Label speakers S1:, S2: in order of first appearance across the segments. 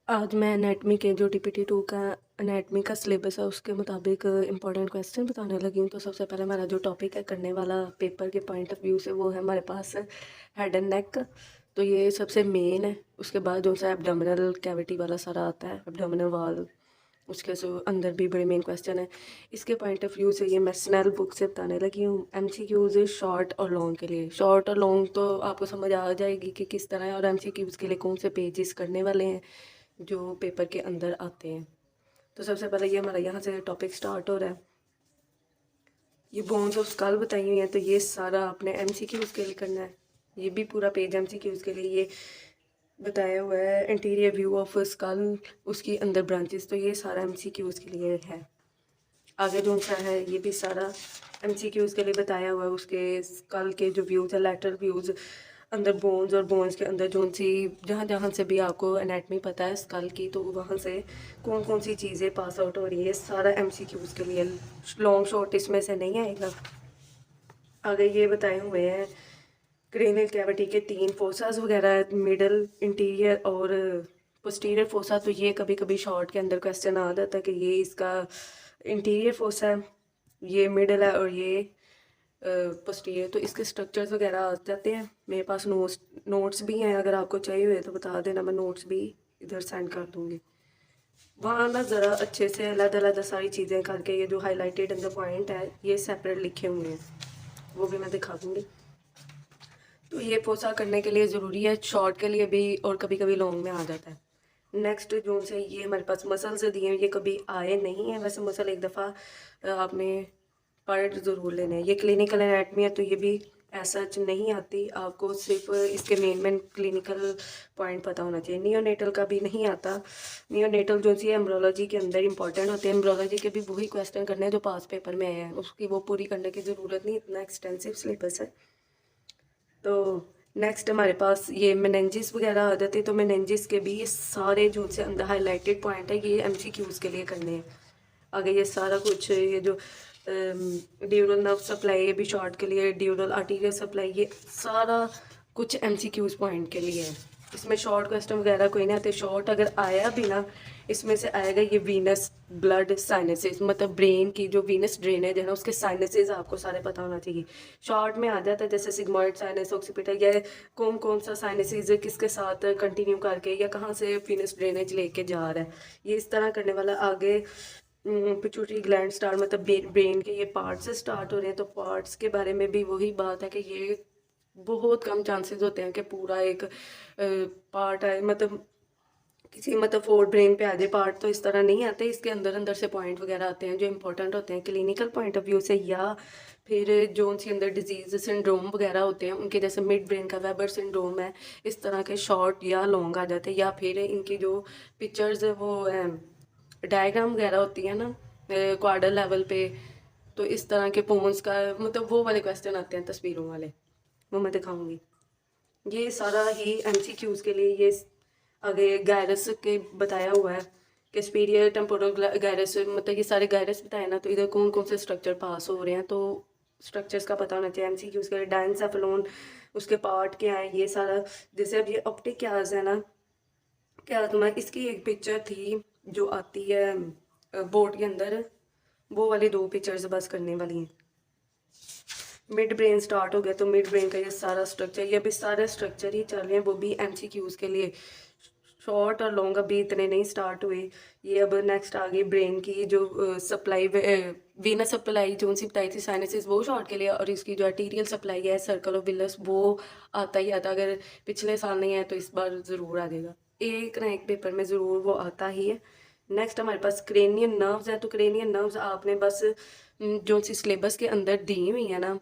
S1: आज मैं एनाटमी के जो DPT-2 का एनाटमी का सिलेबस है उसके मुताबिक इम्पोर्टेंट क्वेश्चन बताने लगी हूँ। तो सबसे पहले हमारा जो टॉपिक है करने वाला पेपर के पॉइंट ऑफ व्यू से वो है हमारे पास हेड एंड नेक। तो ये सबसे मेन है। उसके बाद जो सा एब्डोमिनल कैविटी वाला सारा आता है, एब्डोमिनल वाल, उसके अंदर भी बड़े मेन क्वेश्चन है। इसके पॉइंट ऑफ व्यू से ये मैं स्नेल बुक से बताने लगी हूँ। MCQs शॉर्ट और लॉन्ग के लिए। शॉर्ट और लॉन्ग तो आपको समझ आ जाएगी कि किस तरह है, और MCQs के लिए कौन से पेजेस करने वाले हैं जो पेपर के अंदर आते हैं। तो सबसे पहले ये हमारा यहाँ से टॉपिक स्टार्ट हो रहा है। ये बोन्स ऑफ स्कल बताई हुई है, तो ये सारा आपने MCQs के लिए करना है। ये भी पूरा पेज MCQs के लिए ये बताया हुआ है। इंटीरियर व्यू ऑफ स्कल, उसकी अंदर ब्रांचेस, तो ये सारा MCQs के लिए है। आगे जो सा है ये भी सारा MCQs के लिए बताया हुआ है। उसके स्कल के जो व्यूज़ है, लैटरल व्यूज़, अंदर बोन्स, और बोन्स के अंदर जो सी जहाँ जहाँ से भी आपको एनाटमी पता है स्कल की, तो वहाँ से कौन कौन सी चीज़ें पास आउट हो रही है, सारा MCQs के लिए। लॉन्ग शॉर्ट इसमें से नहीं आएगा। आगे ये बताए हुए हैं क्रेनियल कैविटी के 3 फोसास वगैरह, मिडल, इंटीरियर और पोस्टीरियर फोसा। तो ये कभी कभी शॉर्ट के अंदर क्वेश्चन आ जाता है कि ये इसका इंटीरियर फोसा है, ये मिडल है और ये पोस्टीरियर। तो इसके स्ट्रक्चर्स वगैरह आ जाते हैं। मेरे पास नोट्स भी हैं, अगर आपको चाहिए हुए तो बता देना, मैं नोट्स भी इधर सेंड कर दूँगी। वहाँ ना ज़रा अच्छे से अलग अलग सारी चीज़ें करके, ये जो हाईलाइटेड अंदर पॉइंट है ये सेपरेट लिखे हुए हैं, वो भी मैं दिखा दूँगी। तो ये पोसा करने के लिए ज़रूरी है, शॉर्ट के लिए भी और कभी कभी लॉन्ग में आ जाता है। नेक्स्ट जो से ये हमारे पास मसल्स दिए हैं, ये कभी आए नहीं है वैसे मसल, एक दफ़ा आपने पढ़ ज़रूर लेने हैं। ये क्लिनिकल एनाटमी है, तो ये भी ऐसा नहीं आती, आपको सिर्फ इसके मेन क्लिनिकल पॉइंट पता होना चाहिए। नियोनेटल का भी नहीं आता। नियोनेटल जो सी एम्ब्रोलॉजी के अंदर इंपॉर्टेंट होते हैं। एम्ब्रोलॉजी के भी वही क्वेश्चन करने हैं जो पास पेपर में आए हैं, उसकी वो पूरी करने की ज़रूरत नहीं, इतना एक्सटेंसिव सिलेबस है। तो नेक्स्ट हमारे पास ये मेनेंजिस वगैरह आ जाती है। तो मेनेंजिस के भी ये सारे जो से अंदर हाईलाइटेड पॉइंट है ये MCQs के लिए करने हैं। आगे ये सारा कुछ, ये जो ड्यूरल नर्व सप्लाई, ये भी शॉर्ट के लिए। ड्यूरल आर्टीरियल सप्लाई, ये सारा कुछ MCQs पॉइंट के लिए है। इसमें शॉर्ट क्वेश्चन वगैरह कोई नहीं आते। शॉर्ट अगर आया भी ना, इसमें से आएगा ये वीनस ब्लड साइनसेस, मतलब ब्रेन की जो वीनस ड्रेनेज है ना, उसके साइनसेस आपको सारे पता होना चाहिए। शॉर्ट में आ जाता है जैसे सिग्मॉइड साइनस, ऑक्सीपिटल, या कौन कौन सा साइनसेस किसके साथ कंटिन्यू करके या कहाँ से वीनस ड्रेनेज लेके जा रहा है, ये इस तरह करने वाला। आगे पिट्यूटरी ग्लैंड स्टार्ट, मतलब ब्रेन के ये पार्ट्स से स्टार्ट हो रहे हैं, तो पार्ट्स के बारे में भी वही बात है कि ये बहुत कम चांसेस होते हैं कि पूरा एक पार्ट है, मतलब किसी मतलब फोर ब्रेन पे आधे पार्ट तो इस तरह नहीं आते। इसके अंदर अंदर से पॉइंट वगैरह आते हैं जो इंपॉर्टेंट होते हैं क्लिनिकल पॉइंट ऑफ व्यू से, या फिर जो उनके अंदर डिजीज सिंड्रोम वगैरह होते हैं उनके, जैसे मिड ब्रेन का वेबर सिंड्रोम है, इस तरह के शॉर्ट या लॉन्ग आ जाते हैं। या फिर इनकी जो पिक्चर्स वो डायग्राम वगैरह होती है ना क्वाड्रल लेवल पे, तो इस तरह के पोन्स का मतलब वो वाले क्वेश्चन आते हैं तस्वीरों वाले, वो मैं दिखाऊंगी। ये सारा ही MCQs के लिए। ये आगे गायरस के बताया हुआ है कि स्पीरियर टेम्पोरल गायरस, मतलब ये सारे गायरस बताए ना, तो इधर कौन कौन से स्ट्रक्चर पास हो रहे हैं, तो स्ट्रक्चर्स का पता होना चाहिए MCQs के लिए। डायंसेफेलोन, उसके पार्ट क्या है, ये सारा। जैसे अब ये ऑप्टिक क्याज है ना, क्या तुम्हारी इसकी एक पिक्चर थी जो आती है बोर्ड के अंदर, वो वाली 2 पिक्चर्स बस करने वाली हैं। मिड ब्रेन स्टार्ट हो गया, तो मिड ब्रेन का ये सारा स्ट्रक्चर, ये अभी सारे स्ट्रक्चर ही चल रहे हैं, वो भी MCQs के लिए। शॉर्ट और लॉन्ग अभी इतने नहीं स्टार्ट हुए। ये अब नेक्स्ट आ गई ब्रेन की जो सप्लाई, वीनस सप्लाई जो सी बताई थी साइनसिस, वो शॉर्ट के लिए। और इसकी जो आर्टीरियल सप्लाई है, सर्कल ऑफ विलस, वो आता ही आता। अगर पिछले साल नहीं है तो इस बार ज़रूर आ जाएगा, एक ना एक पेपर में ज़रूर वो आता ही है। नेक्स्ट हमारे पास क्रेनियन नर्व्स है। तो क्रेनियन नर्व्स आपने बस जो सी सिलेबस के अंदर दी हुई है ना,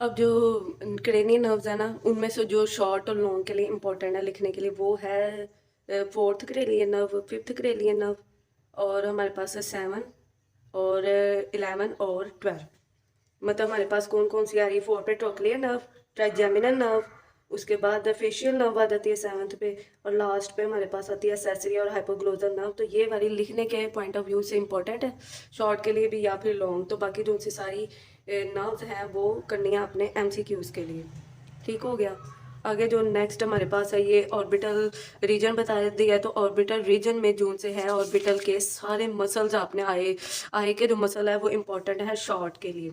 S1: अब जो क्रेनियल नर्व्स है ना, उनमें से जो शॉर्ट और लॉन्ग के लिए इम्पोर्टेंट है लिखने के लिए, वो है 4th cranial nerve, 5th cranial nerve, और हमारे पास है 7 और 11 और 12। मतलब हमारे पास कौन कौन सी आ रही है, 4 पे ट्रोक्लियर नर्व, ट्राइजेमिनल नर्व, उसके बाद फेशियल नर्व आ जाती है 7th पे, और लास्ट पे हमारे पास आती है सेंसरी और हाइपोग्लोसल नर्व। तो ये वाली लिखने के पॉइंट ऑफ व्यू से इंपॉर्टेंट है, शॉर्ट के लिए भी या फिर लॉन्ग। तो बाकी जो सी सारी नर्व्स हैं वो करनी है अपने MCQs के लिए। ठीक हो गया। आगे जो नेक्स्ट हमारे पास है ये ऑर्बिटल रीजन बता दिया है। तो ऑर्बिटल रीजन में जो से है ऑर्बिटल के सारे मसल्स आपने आए के जो मसल है वो इम्पोर्टेंट है शॉर्ट के लिए।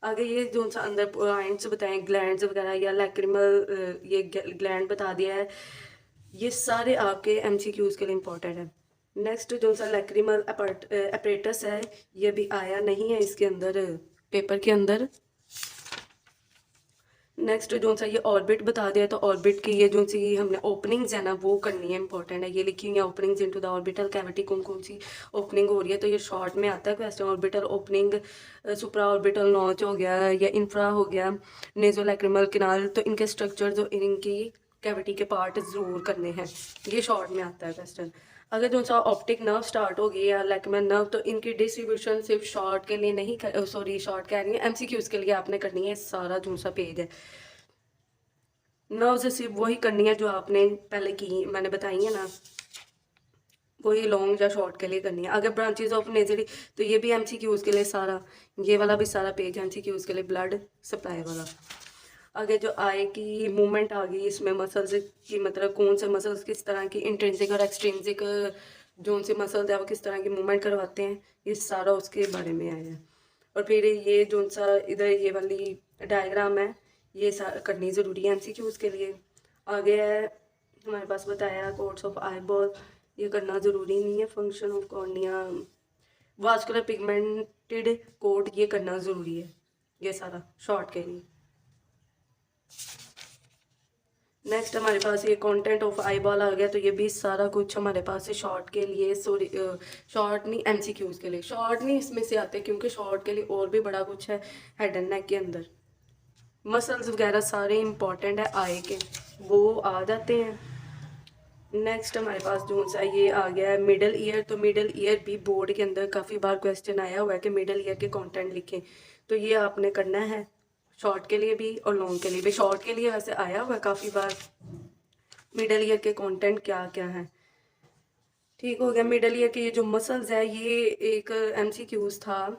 S1: आगे ये जो सा अंदर पॉइंट्स बताएं ग्लैंड्स वगैरह या लैक्रिमल ये ग्लैंड बता दिया है। ये सारे आपके एमसीक्यूज के लिए इम्पोर्टेंट है। नेक्स्ट जो सा लैक्रिमल अपरेटस है ये भी आया नहीं है इसके अंदर पेपर के अंदर। नेक्स्ट जो सा ये ऑर्बिट बता दिया तो ऑर्बिट की ये जो सी हमने ओपनिंग्स है ना वो करनी है इंपॉर्टेंट है। ये लिखी हुई है openings into the orbital cavity कौन सी ओपनिंग हो रही है। तो ये शॉर्ट में आता है क्वेश्चन ऑर्बिटल ओपनिंग सुप्रा ऑर्बिटल नॉच हो गया या इंफ्रा हो गया नेजोलैक्रिमल किनाल। तो इनके स्ट्रक्चर जो इनकी कैविटी के पार्ट ज़रूर करने हैं। ये शॉर्ट में आता है क्वेश्चन। अगर जो सा ऑप्टिक नर्व स्टार्ट हो गई या लैक्रिमल नर्व तो इनकी डिस्ट्रीब्यूशन सिर्फ शॉर्ट के लिए नहीं सॉरी शॉर्ट कह रही है एमसीक्यूज के लिए आपने करनी है। सारा जो सा पेज है नर्व से सिर्फ वही करनी है जो आपने पहले की मैंने बताई है ना वही लॉन्ग या शॉर्ट के लिए करनी है। अगर ब्रांचेस ऑफ नेजरी तो ये भी एमसीक्यूज के लिए सारा ये वाला भी सारा पेज एमसीक्यूज के लिए ब्लड सप्लाई वाला। आगे जो आई की मूवमेंट आ गई इसमें मसल्स की मतलब कौन से मसल्स किस तरह की इंट्रिंसिक और एक्सट्रिंसिक जोन से मसल्स है वो किस तरह की मूवमेंट करवाते हैं ये सारा उसके बारे में आया है। और फिर ये जो सा इधर ये वाली डायग्राम है ये करनी ज़रूरी है एमसीक्यूज के लिए। आगे है हमारे पास बताया कोर्ट्स ऑफ आईबॉल ये करना ज़रूरी नहीं है। Function of cornea vascular pigmented coat ये करना ज़रूरी है ये सारा शॉर्ट के लिए। नेक्स्ट हमारे पास ये कंटेंट ऑफ आईबॉल आ गया। तो ये भी सारा कुछ हमारे पास है शॉर्ट के लिए सॉरी शॉर्ट नहीं एमसीक्यूज के लिए। शॉर्ट नहीं इसमें से आते क्योंकि शॉर्ट के लिए और भी बड़ा कुछ है हेड एंड नेक के अंदर मसल्स वगैरह सारे इंपॉर्टेंट है आई के वो आ जाते हैं। नेक्स्ट हमारे पास जो सा ये आ गया है मिडल ईयर। तो मिडल ईयर भी बोर्ड के अंदर काफ़ी बार क्वेश्चन आया हुआ है कि मिडल ईयर के कंटेंट लिखें। तो ये आपने करना है शॉर्ट के लिए भी और लॉन्ग के लिए भी। शॉर्ट के लिए वैसे आया हुआ है काफ़ी बार मिडल ईयर के कंटेंट क्या क्या है। ठीक हो गया। मिडल ईयर के ये जो मसल्स है ये एक एमसीक्यूज था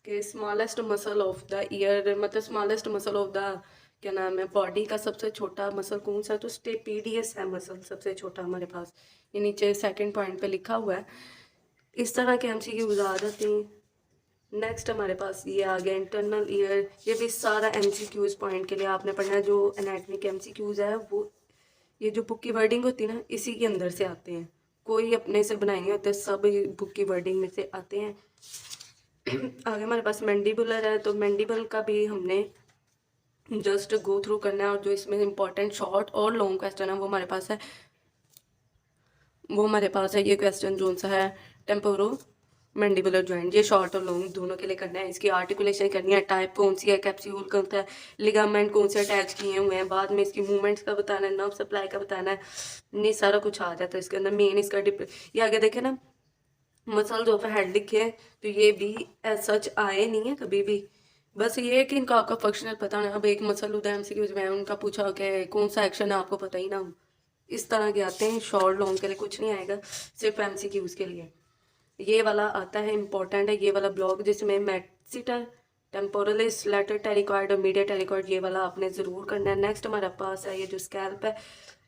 S1: कि smallest muscle of the year मतलब स्मॉलेस्ट मसल ऑफ द क्या नाम है बॉडी का सबसे छोटा मसल कौन सा। तो स्टेपीडियस है मसल सबसे छोटा हमारे पास। ये नीचे सेकंड पॉइंट पे लिखा हुआ है। इस तरह के एमसीक्यूज आ जाते हैं। नेक्स्ट हमारे पास ये आ गया इंटरनल ईयर। ये भी सारा एमसीक्यूज पॉइंट के लिए आपने पढ़ना है। जो एनाटॉमी के एमसीक्यूज है वो ये जो बुक की वर्डिंग होती है ना इसी के अंदर से आते हैं। कोई अपने से बनाए नहीं होते सब बुक की वर्डिंग में से आते हैं। आगे हमारे पास मैंडिबुलर है। तो मैंडिबल का भी हमने जस्ट गो थ्रू करना है। और जो इसमें इंपॉर्टेंट शॉर्ट और लॉन्ग क्वेश्चन है वो हमारे पास है ये क्वेश्चन जो सा है टेम्पोरो मैंडिबुलर जॉइंट। ये शॉर्ट और लॉन्ग दोनों के लिए करना है। इसकी आर्टिकुलेशन करनी है टाइप कौन सी है कैप्सूल कौन सा है लिगामेंट कौन से अटैच किए हुए हैं। बाद में इसकी मूवमेंट्स का बताना है नर्व सप्लाई का बताना है। नहीं सारा कुछ आ जाता है इसके अंदर। मेन इसका ये आगे देखे ना मसल्स ऑफ हेड लिखे हैं तो ये भी एज सच आए नहीं है कभी भी। बस ये है कि इनका आपका फंक्शनल पता ना। अब एक मसल उधर एमसीक्यूज में उनका पूछा कि कौन सा एक्शन है आपको पता ही ना हो। इस तरह के आते हैं शॉर्ट लॉन्ग के लिए कुछ नहीं आएगा सिर्फ एमसीक्यूज के लिए। ये वाला आता है इंपॉर्टेंट है ये वाला ब्लॉक जिसमें मैक्सिटर टेम्पोरलिस लेटर टेरिकॉइड और मीडिया टेरिकॉइड ये वाला आपने ज़रूर करना है। नेक्स्ट हमारे पास है ये जो स्कैल्प है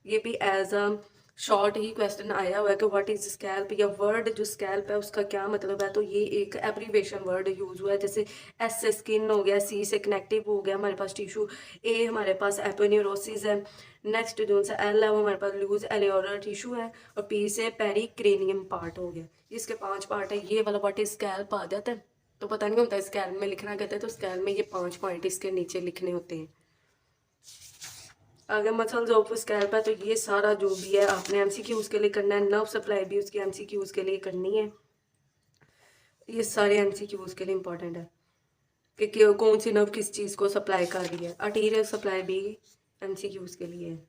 S1: ये भी एज अ शॉर्ट ही क्वेश्चन आया हुआ है कि व्हाट इज स्कैल्प या वर्ड जो स्कैल्प है उसका क्या मतलब है। तो ये एक एब्रीवेशन वर्ड यूज हुआ है जैसे एस से स्किन हो गया सी से कनेक्टिव हो गया हमारे पास टिश्यू ए हमारे पास एपोन्यूरोसिस है। नेक्स्ट जो सा एल है वो हमारे पास लूज एलियोलर टिश्यू है और पी से पेरिक्रेनियम पार्ट हो गया। इसके 5 पार्ट है। ये वाला व्हाट इज स्कैल्प आ जाता है तो पता नहीं होता है स्कैल्प में लिखना कहते हैं। तो स्कैल्प में ये 5 पॉइंट इसके नीचे लिखने होते हैं। अगर मसल्स ऑफ स्कैल्प है तो ये सारा जो भी है आपने एमसीक्यूज के लिए करना है। नर्व सप्लाई भी उसकी एमसीक्यूज के लिए करनी है। ये सारे एमसीक्यूज के लिए इंपॉर्टेंट है कि कौन सी नर्व किस चीज़ को सप्लाई कर रही है। आर्टीरियल सप्लाई भी एमसीक्यूज के लिए है।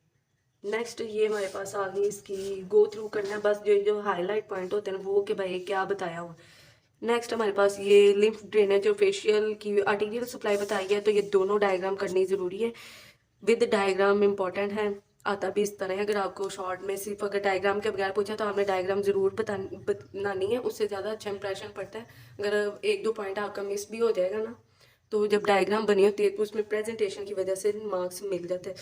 S1: नेक्स्ट ये हमारे पास आ गई इसकी गो थ्रू करना है बस जो जो हाईलाइट पॉइंट होते हैं वो कि भाई क्या बताया हुआ। नेक्स्ट हमारे पास ये लिम्फ ड्रेनेज और फेशियल की आर्टीरियल सप्लाई बताई है। तो ये दोनों डायग्राम करनी ज़रूरी है विद डायग्राम इंपॉर्टेंट है। आता भी इस तरह है। अगर आपको शॉर्ट में सिर्फ अगर डायग्राम के बगैर पूछा तो आपने डायग्राम ज़रूर बनानी है उससे ज़्यादा अच्छा इंप्रेशन पड़ता है। अगर 1-2 पॉइंट आपका मिस भी हो जाएगा ना तो जब डायग्राम बनी होती है तो उसमें प्रेजेंटेशन की वजह से मार्क्स मिल जाते हैं।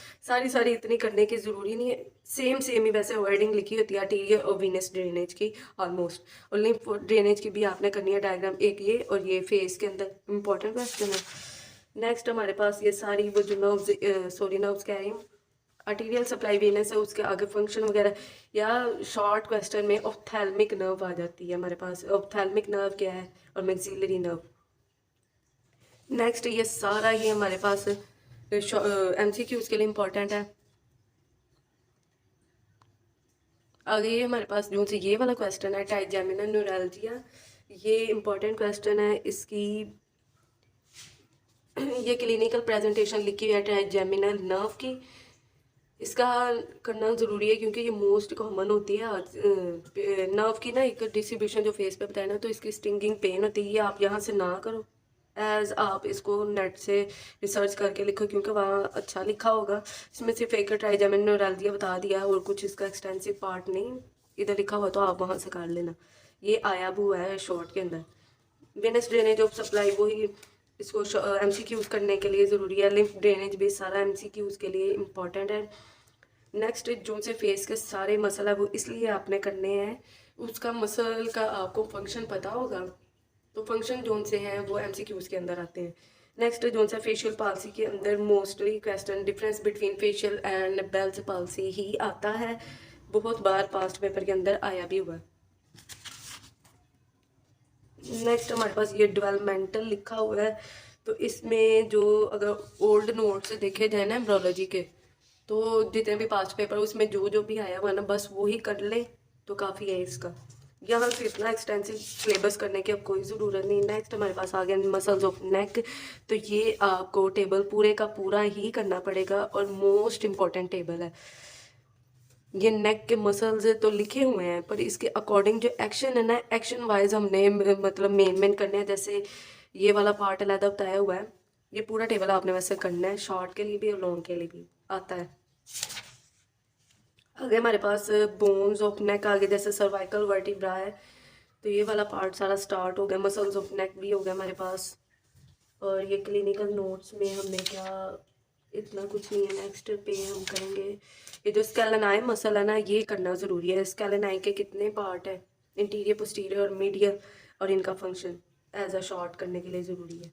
S1: सारी इतनी करने की ज़रूरी नहीं है, सेम ही वैसे वर्डिंग लिखी होती है आर्टीरियर और वीनस ड्रेनेज की ऑलमोस्ट, और लिम्फ ड्रेनेज की भी आपने करनी है डायग्राम, एक ये और ये फेस के अंदर इंपॉर्टेंट क्वेश्चन है। नेक्स्ट हमारे पास ये सारी वो जो नर्व्स कह रही हूँ, आर्टीरियल सप्लाई वेनस है, उसके आगे फंक्शन वगैरह, या शॉर्ट क्वेश्चन में ऑप्थेल्मिक नर्व आ जाती है हमारे पास। ऑप्थेल्मिक नर्व क्या है और मैक्सिलरी नर्व। नेक्स्ट ये सारा ही हमारे पास एमसीक्यूज के लिए इम्पोर्टेंट है। आगे ये हमारे पास जो से ये वाला क्वेश्चन है ट्राइजेमिनल न्यूरैल्जिया, ये इम्पोर्टेंट क्वेश्चन है। इसकी ये क्लिनिकल प्रेजेंटेशन लिखी हुई है ट्राइजेमिनल नर्व की, इसका करना ज़रूरी है क्योंकि ये मोस्ट कॉमन होती है नर्व की ना एक डिस्ट्रीब्यूशन जो फेस पे बताया ना, तो इसकी स्टिंगिंग पेन होती है। ये आप यहाँ से ना करो, एज आप इसको नेट से रिसर्च करके लिखो क्योंकि वहाँ अच्छा लिखा होगा। इसमें सिर्फ एक ट्राइजेमिनल न्यूरैल्जिया बता दिया और कुछ इसका एक्सटेंसिव पार्ट नहीं इधर लिखा हुआ, तो आप वहाँ से कर लेना। ये आया भी हुआ है शॉर्ट के अंदर। वेनस ड्रेनेज ऑफ सप्लाई वही इसको एमसीक्यूज करने के लिए ज़रूरी है। लिम्फ ड्रेनेज भी सारा एमसीक्यूज के लिए इम्पॉर्टेंट है। नेक्स्ट जो से फेस के सारे मसल है वो इसलिए आपने करने हैं, उसका मसल का आपको फंक्शन पता होगा, तो फंक्शन जोन से हैं वो एमसीक्यूज के अंदर आते हैं। नेक्स्ट जोन से फेशियल पाल्सी के अंदर mostly question difference between facial and Bell's palsy ही आता है, बहुत बार पास्ट पेपर के अंदर आया भी हुआ है। नेक्स्ट हमारे पास ये डेवलपमेंटल लिखा हुआ है, तो इसमें जो अगर ओल्ड नोट्स देखे जाए ना एम्ब्रोलॉजी के, तो जितने भी पास्ट पेपर उसमें जो भी आया हुआ ना बस वो ही कर ले तो काफ़ी है इसका। यहाँ से इतना एक्सटेंसिव सिलेबस करने की अब कोई ज़रूरत नहीं। नेक्स्ट हमारे पास आ गया मसल्स ऑफ नेक, तो ये आपको टेबल पूरे का पूरा ही करना पड़ेगा और मोस्ट इम्पॉर्टेंट टेबल है। ये नेक के मसल्स तो लिखे हुए हैं पर इसके अकॉर्डिंग जो एक्शन है ना, एक्शन वाइज हमने मतलब मेन करने हैं। जैसे ये वाला पार्ट अलग बताया हुआ है, ये पूरा टेबल आपने वैसे करना है, शॉर्ट के लिए भी और लॉन्ग के लिए भी आता है। आगे हमारे पास बोन्स ऑफ नेक आगे जैसे सर्वाइकल वर्टिब्रा है, तो ये वाला पार्ट सारा स्टार्ट हो गया। मसल्स ऑफ नेक भी हो गया हमारे पास। और ये क्लिनिकल नोट्स में हमने क्या, इतना कुछ नहीं है। नेक्स्ट पे हम करेंगे ये जो स्केलेनाई मसल है ना, ये करना ज़रूरी है। स्केलेनाई के कितने पार्ट है, इंटीरियर पोस्टीरियर और मीडियल, और इनका फंक्शन एज अ शॉर्ट करने के लिए ज़रूरी है।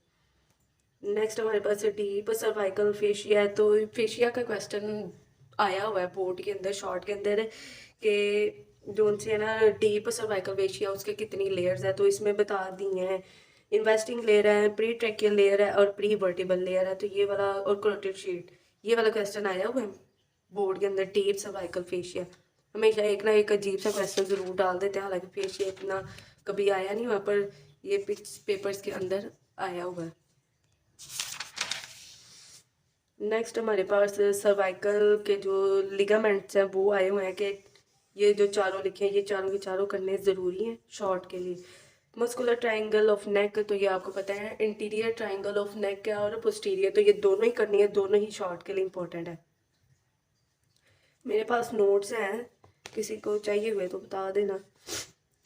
S1: नेक्स्ट हमारे पास डीप सर्वाइकल फेशिया है, तो फेशिया का क्वेश्चन आया हुआ है बोर्ड के अंदर शॉर्ट के अंदर कि जो उनसे है ना डीप सर्वाइकल फेशिया उसके कितनी लेयर्स है, तो इसमें बता दी हैं इन्वेस्टिंग लेयर है, प्री ट्रैकियल लेयर है और प्री वर्टिबल लेयर है। तो ये वाला और करोटिड शीट, ये वाला क्वेश्चन आया हुआ है बोर्ड के अंदर डीप सर्वाइकल फेशिया। हमेशा एक ना एक अजीब सा क्वेश्चन ज़रूर डाल देते हैं, हालांकि फेशिया इतना कभी आया नहीं हुआ पर ये पेपर्स के अंदर आया हुआ है। नेक्स्ट हमारे पास सर्वाइकल के जो लिगामेंट्स हैं वो आए हुए हैं कि ये जो चारों लिखे हैं ये चारों के चारों करने ज़रूरी हैं शॉर्ट के लिए। मस्कुलर ट्रायंगल ऑफ नेक, तो ये आपको पता है इंटीरियर ट्रायंगल ऑफ नेक है और पोस्टीरियर, तो ये दोनों ही करनी है, दोनों ही शॉर्ट के लिए इंपॉर्टेंट है। मेरे पास नोट्स हैं, किसी को चाहिए हुए तो बता देना।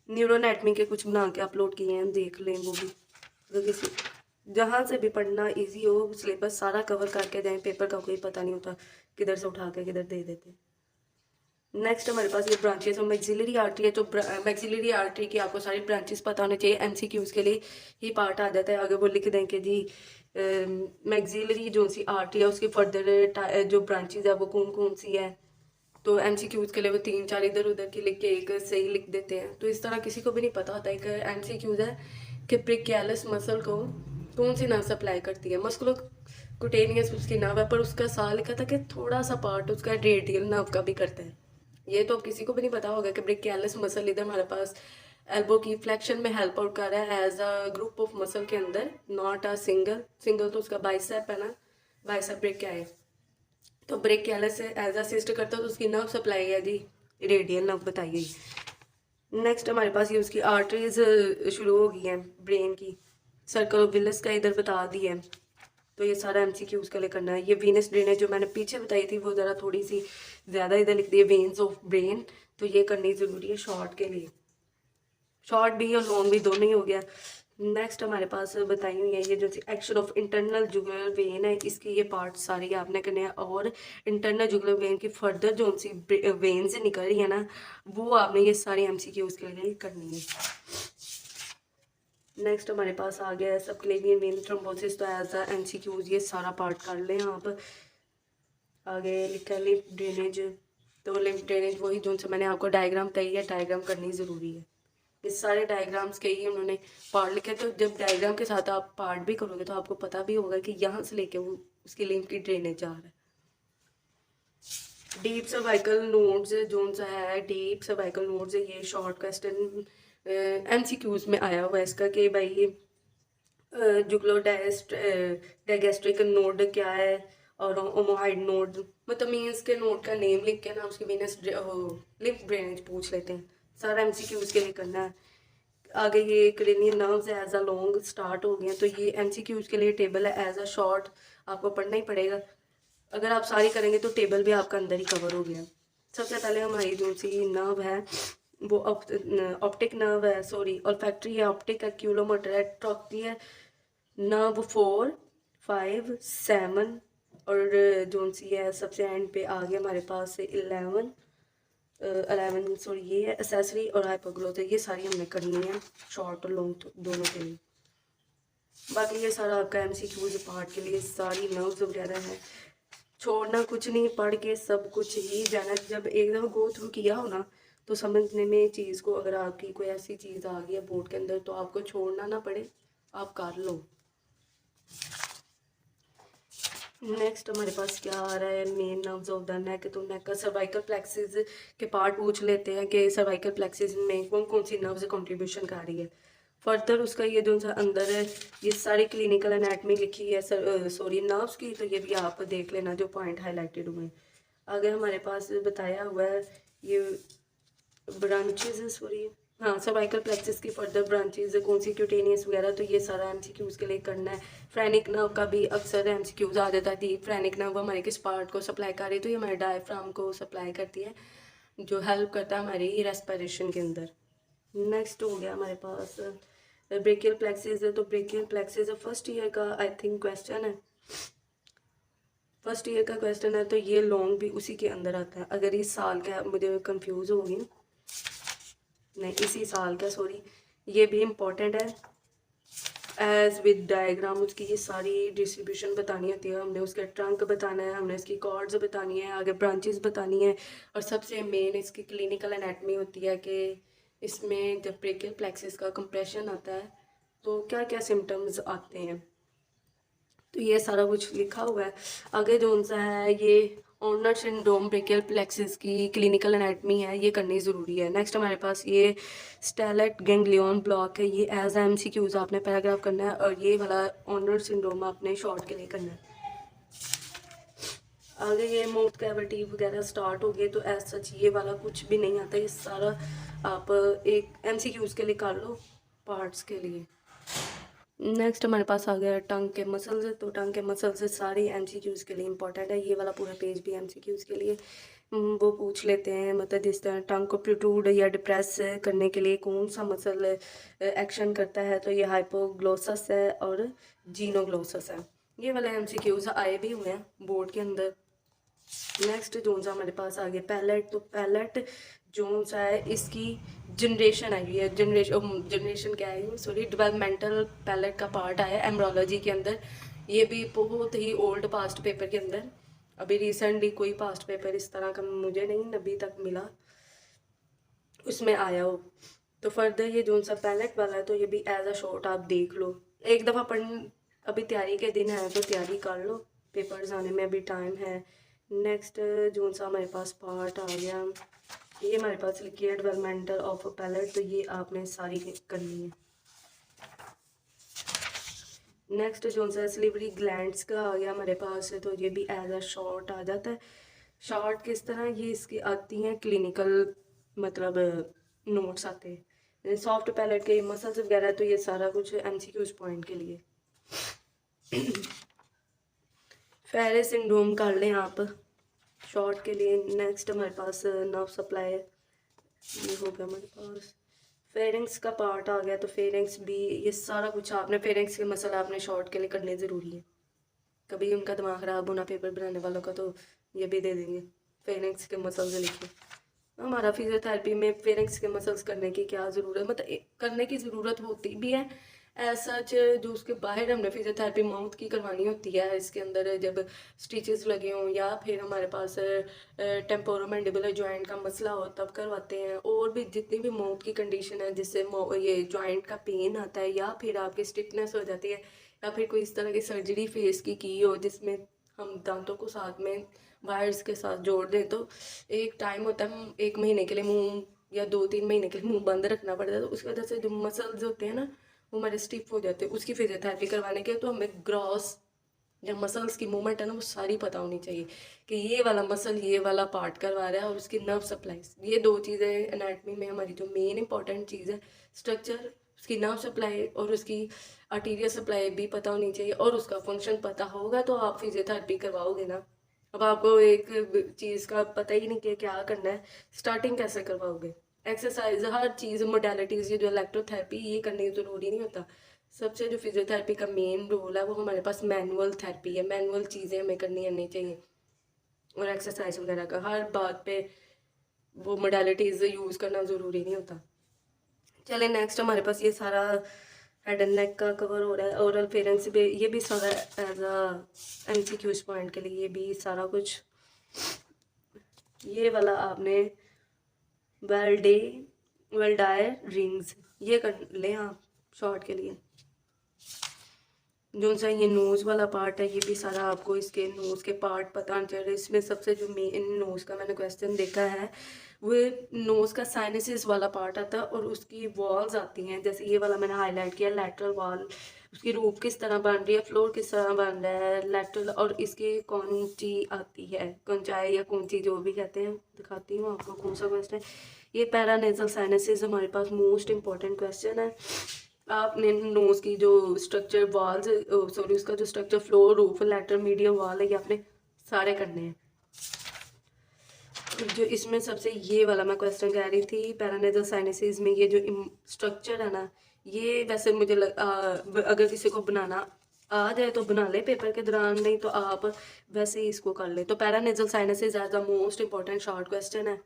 S1: न्यूरोनैटमी के कुछ बना के अपलोड किए हैं, देख लें वो भी। अगर किसी जहाँ से भी पढ़ना इजी हो, सिलेबस सारा कवर करके जाएं, पेपर का कोई पता नहीं होता किधर से उठा के किधर दे देते। नेक्स्ट हमारे पास ये ब्रांचेस और मैक्सिलरी आर्टरी है, तो मैक्सिलरी आर्टरी की आपको सारी ब्रांचेस पता होने चाहिए, एमसीक्यूज के लिए ही पार्ट आ जाता है। आगे वो लिख दें कि जी मैक्सिलरी जो सी आर्टरी है उसकी फर्दर जो ब्रांचेज है वो कौन कौन सी है, तो एमसीक्यूज के लिए वो 3-4 इधर उधर की लिख के एक सही लिख देते हैं। तो इस तरह किसी को भी नहीं पता होता। एक एमसीक्यूज है कि ब्रेकियालिस मसल को कौन सी नर्व सप्लाई करती है, मस्कुलो कुटेनियस उसकी नर्व है, पर उसका सा लिखा था कि थोड़ा सा पार्ट उसका रेडियल नर्व का भी करता है। ये तो किसी को भी नहीं पता होगा कि ब्रेकियालिस मसल इधर हमारे पास एल्बो की फ्लेक्शन में हेल्प आउट कर रहा है as a group of muscle के अंदर, नॉट अ सिंगल तो उसका बाइसेप है ना, बाइसेप ब्रेकिया है, तो ब्रेकियालिस से एज असिस्ट करता है, तो उसकी नर्व सप्लाई है जी रेडियल नर्व बताइए। नेक्स्ट हमारे पास ये उसकी आर्टरीज शुरू हो गई हैं ब्रेन की, सर्कल ऑफ विलिस का इधर बता दी है, तो ये सारा एमसीक्यू उसके लिए करना है। ये वीनस ड्रेनेज जो मैंने पीछे बताई थी वो ज़रा थोड़ी सी ज़्यादा इधर लिख दी है, वेन्स ऑफ ब्रेन, तो ये करनी ज़रूरी है शॉर्ट के लिए, शॉर्ट भी और लॉन्ग भी दोनों ही हो गया। नेक्स्ट हमारे पास बताई हुई है ये जो action of internal jugular vein है, इसकी ये पार्ट सारी आपने करने हैं और इंटरनल जुगुलर वेन की फर्दर जो सी वेन से निकल रही है ना, वो आपने ये सारी एमसीक्यूज के लिए करनी है। नेक्स्ट हमारे पास आ गया है सबक्लेवियन वेन थ्रोम्बोसिस, तो एज अ एमसीक्यूज ये सारा पार्ट कर लें आप। आगे लिखा है लिम्फ ड्रेनेज, तो लिम्फ ड्रेनेज वही जो से मैंने आपको डायग्राम तय है, डायग्राम करनी ज़रूरी है। इस सारे डायग्राम्स के ही उन्होंने पार्ट लिखे, तो जब डायग्राम के साथ आप पार्ट भी करोगे तो आपको पता भी होगा कि यहाँ से लेके वो उसकी लिम्फ की ड्रेनेज जा रहा है। डीप सर्वाइकल नोड्स जो सा है, डीप सर्वाइकल नोड्स है, ये शॉर्ट क्वेश्चन एमसीक्यूज में आया हुआ है इसका कि भाई डायगेस्ट्रिक नोड क्या है और ओमोहाइड नोड, मतलब मीन्स के नोड का नेम लिख के ना उसकी वीनस लिम्फ ड्रेनेज पूछ लेते हैं। सारा एमसीक्यूज के लिए करना है। आगे ये cranial nerves as a long start हो गए, तो ये एमसीक्यूज के लिए टेबल है, एज अ शॉर्ट आपको पढ़ना ही पड़ेगा। अगर आप सारी करेंगे तो टेबल भी आपका अंदर ही कवर हो गया। सबसे पहले हमारी जो सी नर्व है वो ऑप्टिक नर्व है, सॉरी ऑल्फैक्टरी है, ऑप्टिक है, क्यूलोमोटर है, ट्रॉक्टी है, नर्व 4, 5, 7 और जो सी है सबसे एंड पे आ गया हमारे पास 11 सॉरी ये है एसेसरी और हाइपोग्लोथ है। ये सारी हमने करनी है शॉर्ट और लॉन्ग दोनों के लिए। बाकी ये सारा आपका एमसीक्यूज पार्ट के लिए सारी नर्व्स वगैरह है, छोड़ना कुछ नहीं, पढ़ के सब कुछ ही जाना। जब एक दफ़ा गो थ्रू किया हो ना तो समझने में चीज़ को, अगर आपकी कोई ऐसी चीज़ आ गई है बोर्ड के अंदर तो आपको छोड़ना ना पड़े, आप कर लो। नेक्स्ट हमारे पास क्या आ रहा है, main nerves of the neck, तो नेक का सर्वाइकल प्लेक्सिस के पार्ट पूछ लेते हैं कि सर्वाइकल प्लेक्सिस में कौन कौन सी नर्व्स कंट्रीब्यूशन कर रही है। फर्दर उसका ये जो सा अंदर है ये सारी क्लिनिकल एनाटमी लिखी है सॉरी नर्व्स की, तो ये भी आप देख लेना जो पॉइंट हाईलाइटेड हुए। आगे हमारे पास बताया हुआ है ये ब्रांचेज सॉरी हाँ सर्वाइकल प्लेक्सिस की फर्दर ब्रांचेज कौन सी क्यूटेनियस वगैरह, तो ये सारा एमसीक्यूज के लिए करना है। फ्रेनिक नर्व का भी अक्सर एमसीक्यूज आ जाता है। फ्रेनिक नर्व हमारे किस पार्ट को सप्लाई कर रही है, तो ये हमारे डायफ्राम को सप्लाई करती है, जो हेल्प करता है हमारी रेस्पिरेशन के अंदर। नेक्स्ट हो गया हमारे पास ब्रेकियल प्लेक्सिस है, तो ब्रेकियल प्लेक्सिस फर्स्ट ईयर का आई थिंक क्वेश्चन है, फर्स्ट ईयर का क्वेश्चन है, तो ये लॉन्ग भी उसी के अंदर आता है। अगर इस साल का मुझे कंफ्यूज हो गई, नहीं इसी साल का सॉरी, ये भी इम्पोर्टेंट है। एज विद डायग्राम उसकी ये सारी डिस्ट्रीब्यूशन बतानी होती है, हमने उसका ट्रंक बताना है, हमने इसकी कॉर्ड्स बतानी है, आगे ब्रांचेस बतानी है, और सबसे मेन इसकी क्लिनिकल एनाटमी होती है कि इसमें जब ब्रेकियल प्लेक्सिस का कंप्रेशन आता है तो क्या क्या सिम्टम्स आते हैं, तो ये सारा कुछ लिखा हुआ है। आगे जो सा है ये ऑनर सिंड्रोम ब्रेकियल प्लेक्सिस की क्लिनिकल एनाटमी है, ये करनी ज़रूरी है। नेक्स्ट हमारे पास ये स्टेलेट गैंग्लियन ब्लॉक है, ये एज एमसीक्यूज आपने पैराग्राफ करना है, और ये वाला ऑनर सिंड्रोम आपने शॉर्ट के लिए करना है। आगे ये माउथ कैविटी वगैरह स्टार्ट हो गए, तो एज सच ये वाला कुछ भी नहीं आता, ये सारा आप एक एमसीक्यूज के लिए कर लो पार्ट्स के लिए। नेक्स्ट हमारे पास आ गया टंग के मसल्स, तो टंग के मसल्स सारी एमसीक्यूज़ के लिए इंपॉर्टेंट है। ये वाला पूरा पेज भी एमसीक्यूज़ के लिए वो पूछ लेते हैं, मतलब जिस तरह टंग को प्रोट्रूड या डिप्रेस करने के लिए कौन सा मसल एक्शन करता है, तो ये हाइपोग्लोसस है और जीनोग्लोसस है। ये वाले एमसीक्यूज़ आए भी हुए हैं बोर्ड के अंदर। नेक्स्ट जोन सा हमारे पास आ गया पैलेट, तो पैलेट जोन सा है इसकी जनरेशन आई हुई है, जनरेशन क्या है सॉरी डेवलपमेंटल पैलेट का पार्ट आया एम्ब्रोलॉजी के अंदर। ये भी बहुत ही ओल्ड पास्ट पेपर के अंदर, अभी रिसेंटली कोई पास्ट पेपर इस तरह का मुझे नहीं अभी तक मिला उसमें आया हो। तो फर्दर ये जोन सा पैलेट वाला है, तो ये भी एज अ शॉर्ट आप देख लो, एक दफ़ा पढ़, अभी तैयारी के दिन है तो तैयारी कर लो, पेपर्स आने में अभी टाइम है। नेक्स्ट जोन सा हमारे पास पार्ट आ गया, ये हमारे पास लिखी है डेवलपमेंटल ऑफ पैलेट, तो ये आपने सारी करनी है। नेक्स्ट जो सा सिलिवरी ग्लैंड्स का आ गया हमारे पास है, तो ये भी एज अ शॉर्ट आ जाता है। शॉर्ट किस तरह ये इसकी आती हैं क्लिनिकल, मतलब नोट्स आते हैं सॉफ्ट पैलेट के मसल्स वगैरह, तो ये सारा कुछ एमसीक्यूज पॉइंट के लिए। फेरे सिंड्रोम कर लें आप शॉर्ट के लिए। नेक्स्ट हमारे पास नर्व सप्लाई, ये हो गया हमारे पास फेरिंग्स का पार्ट आ गया तो फेरिंग्स भी, ये सारा कुछ आपने फेरिंग्स के मसला आपने शॉर्ट के लिए करने ज़रूरी है। कभी उनका दिमाग ख़राब होना पेपर बनाने वालों का, तो ये भी दे देंगे फेरिंग्स के मसल्स लिखे। हमारा फिजियोथेरेपी में फेरिंग्स के मसल्स करने की क्या ज़रूरत, मतलब करने की ज़रूरत होती भी है एज सच। जो उसके बाहर हमने फिजियोथेरेपी माउथ की करवानी होती है, इसके अंदर जब स्टिचेस लगे हों या फिर हमारे पास टेम्पोरोमैंडिबुलर जॉइंट का मसला हो तब करवाते हैं। और भी जितनी भी माउथ की कंडीशन है जिससे ये जॉइंट का पेन आता है या फिर आपकी स्टिफनेस हो जाती है या फिर कोई इस तरह की सर्जरी फेस की हो जिसमें हम दांतों को साथ में वायर्स के साथ जोड़ दें, तो एक टाइम होता है हम 1 महीने के लिए मुंह या 2-3 महीने के लिए मुंह बंद रखना पड़ता है, तो उसकी वजह से जो मसल्स होते हैं ना वो हमारे स्टिफ हो जाते हैं। उसकी फिजियोथेरेपी करवाने के तो हमें ग्रॉस जो मसल्स की मूवमेंट है ना वो सारी पता होनी चाहिए कि ये वाला मसल ये वाला पार्ट करवा रहा है, और उसकी नर्व सप्लाईज, ये 2 चीज़ें एनाटमी में हमारी जो मेन इंपॉर्टेंट चीज़ है। स्ट्रक्चर, उसकी नर्व सप्लाई और उसकी आर्टीरियल सप्लाई भी पता होनी चाहिए, और उसका फंक्शन पता होगा तो आप फिजियोथेरेपी करवाओगे ना। अब आपको एक चीज़ का पता ही नहीं कि क्या करना है, स्टार्टिंग कैसे करवाओगे। एक्सरसाइज हर चीज़ मोडालिटीज़, ये जो इलेक्ट्रोथेरेपी ये करनी ज़रूरी नहीं होता। सबसे जो फिजियोथेरेपी का मेन रोल है वो हमारे पास मैनुअल थेरेपी है, मैनुअल चीज़ें हमें करनी आनी चाहिए, और एक्सरसाइज वगैरह का हर बात पे वो मोडालिटीज़ यूज़ करना ज़रूरी नहीं होता। चले नेक्स्ट हमारे पास ये सारा हेड एंड नेक का कवर हो रहा है। ओरल फेरेंस भी, ये भी सारा एज अ MCQs पॉइंट के लिए ये भी सारा कुछ। ये वाला आपने वेल डायर रिंग्स ये कर लें आप शॉर्ट के लिए। जो सा ये नोज़ वाला पार्ट है ये भी सारा आपको इसके नोज़ के पार्ट पता होना चाहिए। इसमें सबसे जो मेन नोज़ का मैंने क्वेश्चन देखा है वो नोज़ का साइनसिस वाला पार्ट आता है, और उसकी वॉल्स आती हैं। जैसे ये वाला मैंने हाईलाइट किया, लैटरल वॉल, उसकी रूफ किस तरह बन रही है, फ्लोर किस तरह बन रहा है लैटरल, और इसकी कौंची आती है, कौंचाई या कौंची जो भी कहते हैं। दिखाती हूँ आपको कौन सा क्वेश्चन है। ये पैरानेजल साइनसिस हमारे पास मोस्ट इंपॉर्टेंट क्वेश्चन है। आपने नोज की जो स्ट्रक्चर वॉल्स, सॉरी उसका जो structure floor roof lateral medial wall है ये आपने सारे करने हैं। जो इसमें सबसे ये वाला मैं क्वेश्चन कह रही थी पैरानेजल साइनसिस में, ये जो स्ट्रक्चर है ना, ये वैसे मुझे अगर किसी को बनाना आ जाए तो बना ले पेपर के दौरान, नहीं तो आप वैसे ही इसको कर ले। तो paranasal sinuses as the most important short question है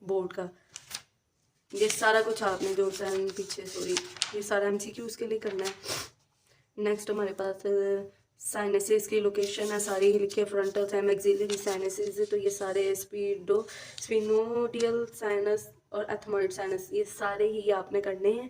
S1: बोर्ड का। ये सारा कुछ आपने जो सा पीछे सॉरी ये सारा MCQs के लिए करना है। नेक्स्ट हमारे पास साइनसिस की लोकेशन है सारी लिखे, फ्रंटल है, मैक्सिलरी साइनसिस, तो ये सारे स्पिनोडियल साइनस और एथमॉइड साइनस ये सारे ही आपने करने हैं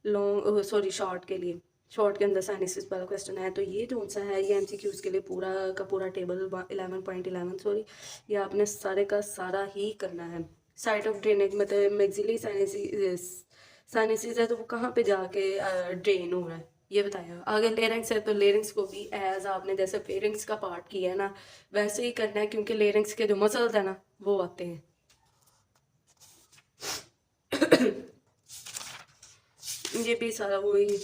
S1: लॉन्ग सॉरी शॉर्ट के लिए। शॉर्ट के अंदर साइनसिस वाला क्वेश्चन है, तो ये जो सा है ये MCQs के लिए पूरा का पूरा टेबल 11.11 सॉरी ये आपने सारे का सारा ही करना है। साइट ऑफ ड्रेनेज मतलब मैक्सिलरी साइनसिस है तो वो कहाँ पे जाके ड्रेन हो रहा है ये बताया। आगे लेरिंग्स है तो लेरिंग्स को भी एज आपने जैसे फेरिंग्स का पार्ट किया है ना वैसे ही करना है, क्योंकि लेरिंग्स के जो मसल्स है ना वो आते हैं। ये भी सारा वही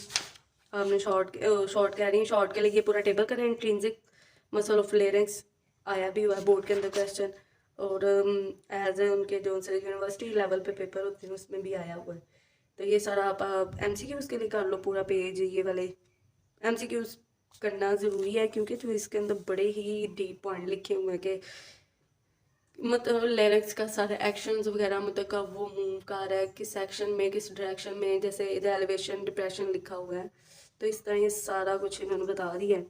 S1: आपने शॉर्ट कह रही है शॉर्ट के लिए ये पूरा टेबल करें। इंट्रिंसिक मसल ऑफ लेरिंग्स आया भी हुआ है बोर्ड के अंदर क्वेश्चन, और एज उनके जो उनसे यूनिवर्सिटी लेवल पे पेपर होते हैं उसमें भी आया हुआ है। तो ये सारा आप MCQs के लिए कर लो पूरा पेज। ये वाले MCQs करना ज़रूरी है क्योंकि जो इसके अंदर बड़े ही डीप पॉइंट लिखे हुए हैं कि मतलब लिरिक्स का सारे एक्शंस वगैरह मतलब कब वो मूव कर रहा है किस एक्शन में किस डायरेक्शन में, जैसे इधर एलिवेशन डिप्रेशन लिखा हुआ है तो इस तरह ये सारा कुछ इन्होंने बता दिया है।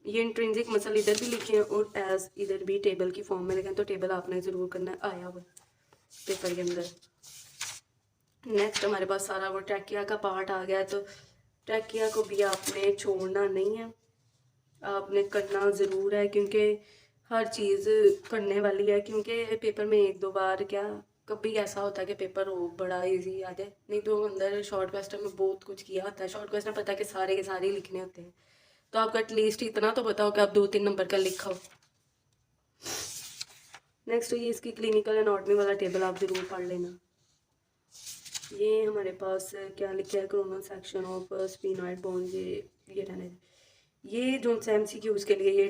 S1: ये इंट्रिंसिक मसल इधर भी लिखे हैं और एज इधर भी टेबल की फॉर्म में लिखे हैं, तो टेबल आपने ज़रूर करना आया हुआ पेपर के अंदर। नेक्स्ट हमारे पास सारा वो ट्रैकिया का पार्ट आ गया, तो ट्रैकिया को भी आपने छोड़ना नहीं है, आपने करना ज़रूर है क्योंकि हर चीज़ करने वाली है। क्योंकि पेपर में 1-2 बार क्या कभी ऐसा होता है कि पेपर हो बड़ा इजी आ जाए, नहीं तो अंदर शॉर्ट क्वेश्चन में बहुत कुछ किया होता है। शॉर्ट क्वेश्चन पता है कि सारे के सारे लिखने होते हैं, तो आपका एटलीस्ट इतना तो बताओ कि आप 2-3 नंबर का लिखा हो। नेक्स्ट ये इसकी क्लिनिकल एनाटॉमी वाला टेबल आप ज़रूर पढ़ लेना। ये हमारे पास क्या लिखा है, coronal section of sphenoid bone, ये रहने ये जो MCQs के लिए ये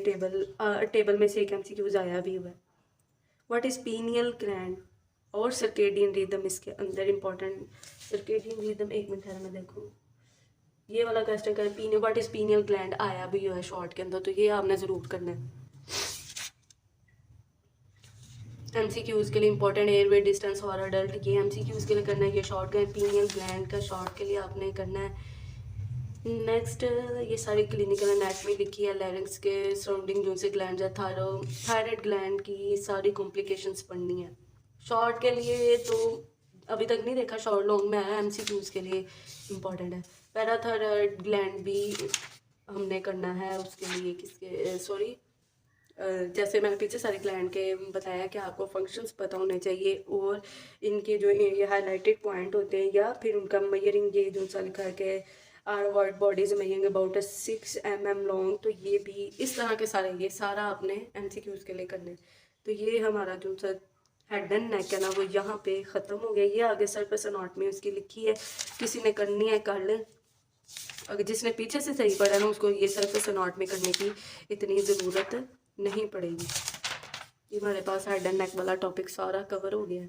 S1: टेबल में से एक MCQs आया भी हुआ है। व्हाट इज पीनियल ग्लैंड, और सर्केडियन रिदम इसके अंदर इम्पॉर्टेंट। सर्केडियन रिदम, एक मिनट है मैं देखूँ, ये वाला क्वेश्चन करें pineal, what is pineal gland, आया भी है शॉर्ट के अंदर, तो ये आपने ज़रूर करना है। एमसीक्यूज़ के लिए important, airway distance for adult, ये एमसीक्यूज़ के लिए करना है, ये शॉर्ट का है। पीनियल ग्लैंड का शॉर्ट के लिए आपने करना है। नेक्स्ट, ये सारी क्लिनिकल एनाटमी लिखी है, लैरिंक्स के सराउंडिंग जो से ग्लैंड है, थायराइड ग्लैंड की सारी कॉम्प्लिकेशंस पढ़नी है। शॉर्ट के लिए तो अभी तक नहीं देखा, शॉर्ट लॉन्ग में आया, एमसीक्यूज़ के लिए इम्पॉर्टेंट है। पैराथायराइड ग्लैंड भी हमने करना है, उसके लिए किसके सॉरी जैसे मैंने पीछे सारे ग्लैंड के बताया कि आपको फंक्शंस पता होने चाहिए और इनके जो ये हाईलाइटेड पॉइंट होते हैं या फिर उनका मेजरिंग, ये जो सा लिखा है कि are wide bodies measuring about 6 mm long, तो ये भी इस तरह के सारे, ये सारा आपने एमसीक्यूज़ के लिए करना है। तो ये हमारा जो सा हेड एंड नेक है ना, वो यहाँ पे ख़त्म हो गया। ये आगे सरफेस एनाटमी उसकी लिखी है, किसी ने करनी है कर लें, अगर जिसने पीछे से सही पढ़ा ना उसको ये सरफेस एनाटमी करने की इतनी ज़रूरत नहीं पड़ेगी। ये हमारे पास हेड एंड नेक वाला टॉपिक सारा कवर हो गया है।